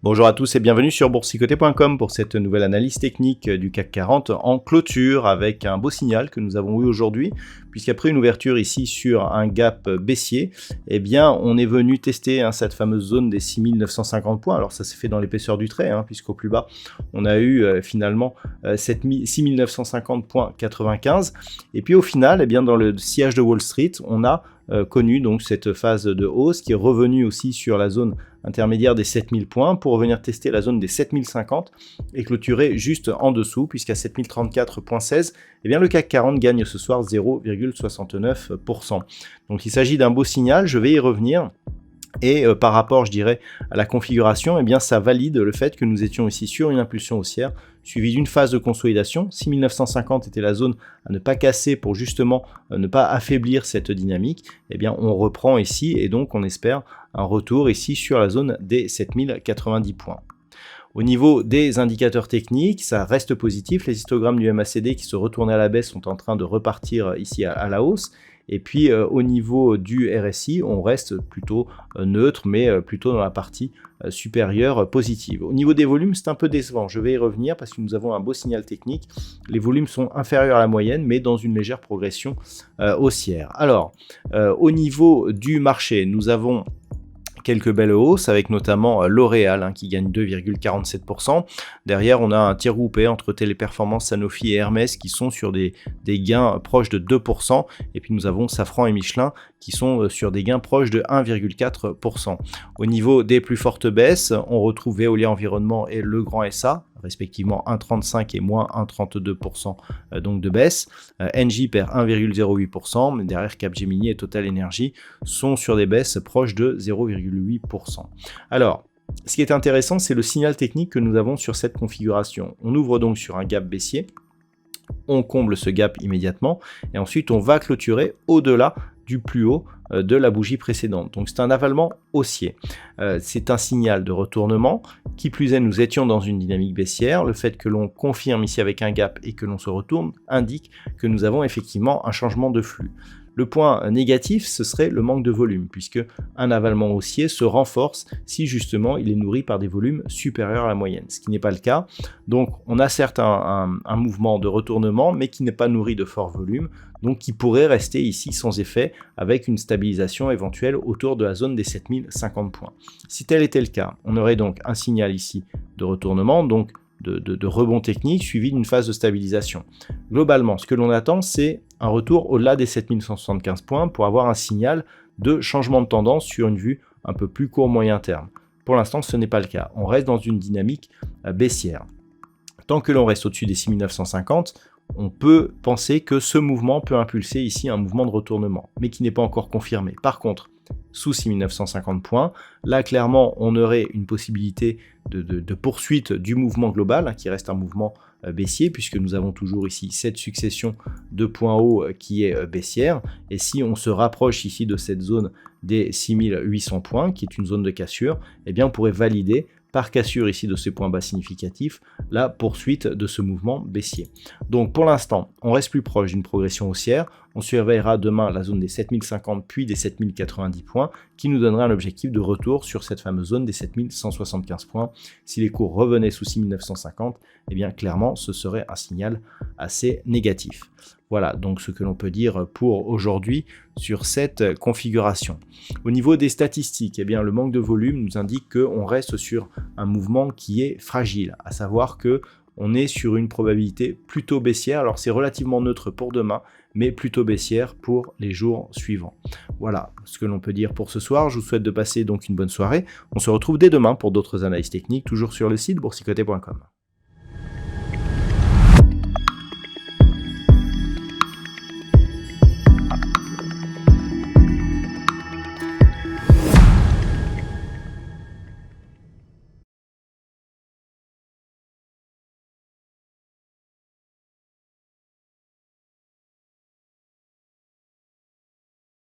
Bonjour à tous et bienvenue sur boursicoté.com pour cette nouvelle analyse technique du CAC 40 en clôture avec un beau signal que nous avons eu aujourd'hui, puisqu'après une ouverture ici sur un gap baissier, eh bien on est venu tester cette fameuse zone des 6950 points. Alors ça s'est fait dans l'épaisseur du trait, puisqu'au plus bas on a eu finalement 6950.95, et puis au final, eh bien dans le sillage de Wall Street, on a connu donc cette phase de hausse qui est revenue aussi sur la zone intermédiaire des 7000 points pour revenir tester la zone des 7050 et clôturer juste en dessous, puisqu'à 7034.16, eh bien le CAC 40 gagne ce soir 0,69%. Donc il s'agit d'un beau signal, je vais y revenir. Et par rapport, je dirais, à la configuration, eh bien, ça valide le fait que nous étions ici sur une impulsion haussière, suivie d'une phase de consolidation. 6950 était la zone à ne pas casser pour justement ne pas affaiblir cette dynamique. Eh bien, on reprend ici et donc on espère un retour ici sur la zone des 7090 points. Au niveau des indicateurs techniques, ça reste positif. Les histogrammes du MACD qui se retournaient à la baisse sont en train de repartir ici à la hausse. Et puis au niveau du RSI, on reste plutôt neutre, mais plutôt dans la partie supérieure positive. Au niveau des volumes, c'est un peu décevant. Je vais y revenir parce que nous avons un beau signal technique. Les volumes sont inférieurs à la moyenne, mais dans une légère progression haussière. Alors, au niveau du marché, nous avons quelques belles hausses, avec notamment L'Oréal qui gagne 2,47%. Derrière, on a un tir groupé entre Téléperformance, Sanofi et Hermès qui sont sur des gains proches de 2%. Et puis nous avons Safran et Michelin qui sont sur des gains proches de 1,4%. Au niveau des plus fortes baisses, on retrouve Veolia Environnement et Legrand SA, respectivement 1,35 et moins 1,32% donc de baisse. Engie perd 1,08%, mais derrière Capgemini et Total Energy sont sur des baisses proches de 0,8%. Alors, ce qui est intéressant, c'est le signal technique que nous avons sur cette configuration. On ouvre donc sur un gap baissier, on comble ce gap immédiatement, et ensuite on va clôturer au-delà du plus haut de la bougie précédente. Donc c'est un avalement haussier. C'est un signal de retournement. Qui plus est, nous étions dans une dynamique baissière. Le fait que l'on confirme ici avec un gap et que l'on se retourne indique que nous avons effectivement un changement de flux. Le point négatif, ce serait le manque de volume, puisque un avalement haussier se renforce si justement il est nourri par des volumes supérieurs à la moyenne, ce qui n'est pas le cas. Donc on a certes un mouvement de retournement, mais qui n'est pas nourri de fort volume, donc qui pourrait rester ici sans effet, avec une stabilisation éventuelle autour de la zone des 7050 points. Si tel était le cas, on aurait donc un signal ici de retournement, donc de rebond technique suivi d'une phase de stabilisation. Globalement, ce que l'on attend, c'est un retour au-delà des 7175 points pour avoir un signal de changement de tendance sur une vue un peu plus court moyen terme. Pour l'instant, ce n'est pas le cas. On reste dans une dynamique baissière. Tant que l'on reste au-dessus des 6950, on peut penser que ce mouvement peut impulser ici un mouvement de retournement, mais qui n'est pas encore confirmé. Par contre, sous 6950 points, là clairement on aurait une possibilité de poursuite du mouvement global, qui reste un mouvement baissier, puisque nous avons toujours ici cette succession de points hauts qui est baissière, et si on se rapproche ici de cette zone des 6800 points, qui est une zone de cassure, eh bien on pourrait valider par cassure ici de ces points bas significatifs, la poursuite de ce mouvement baissier. Donc pour l'instant, on reste plus proche d'une progression haussière. On surveillera demain la zone des 7050 puis des 7090 points qui nous donnera un objectif de retour sur cette fameuse zone des 7175 points. Si les cours revenaient sous 6950, eh bien clairement ce serait un signal assez négatif. Voilà donc ce que l'on peut dire pour aujourd'hui sur cette configuration. Au niveau des statistiques, eh bien, le manque de volume nous indique qu'on reste sur un mouvement qui est fragile, à savoir que on est sur une probabilité plutôt baissière. Alors c'est relativement neutre pour demain, mais plutôt baissière pour les jours suivants. Voilà ce que l'on peut dire pour ce soir. Je vous souhaite de passer donc une bonne soirée. On se retrouve dès demain pour d'autres analyses techniques, toujours sur le site boursicoté.com.